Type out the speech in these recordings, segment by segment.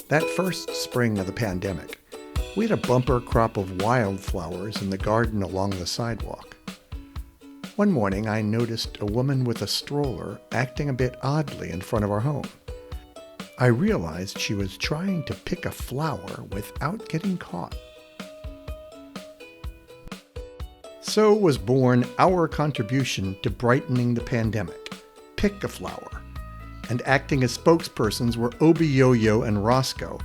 That first spring of the pandemic, we had a bumper crop of wildflowers in the garden along the sidewalk. One morning, I noticed a woman with a stroller acting a bit oddly in front of our home. I realized she was trying to pick a flower without getting caught. So was born our contribution to brightening the pandemic, Pick a Flower. And acting as spokespersons were Obie, Yo-Yo, and Roscoe,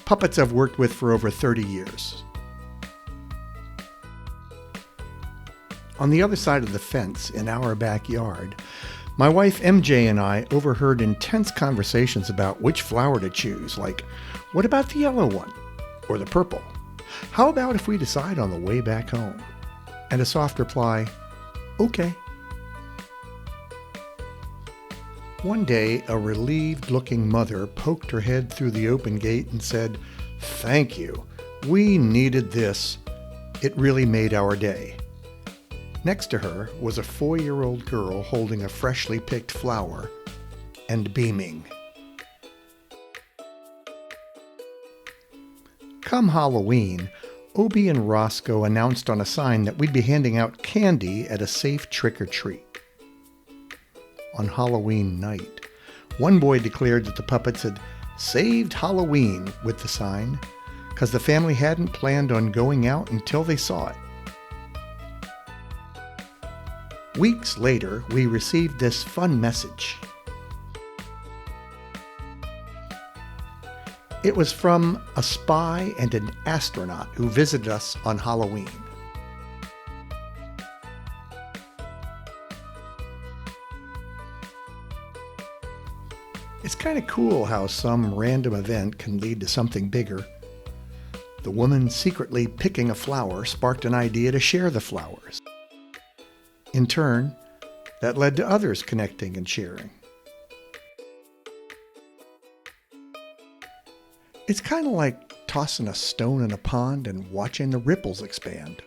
puppets I've worked with for over 30 years. On the other side of the fence in our backyard, my wife MJ and I overheard intense conversations about which flower to choose, like, what about the yellow one? Or the purple? How about if we decide on the way back home? And a soft reply, okay. One day, a relieved-looking mother poked her head through the open gate and said, "Thank you. We needed this. It really made our day." Next to her was a 4-year-old girl holding a freshly picked flower and beaming. Come Halloween, Obie and Roscoe announced on a sign that we'd be handing out candy at a safe trick-or-treat. On Halloween night, one boy declared that the puppets had saved Halloween with the sign because the family hadn't planned on going out until they saw it. Weeks later, we received this fun message. It was from a spy and an astronaut who visited us on Halloween. It's kind of cool how some random event can lead to something bigger. The woman secretly picking a flower sparked an idea to share the flowers. In turn, that led to others connecting and sharing. It's kind of like tossing a stone in a pond and watching the ripples expand.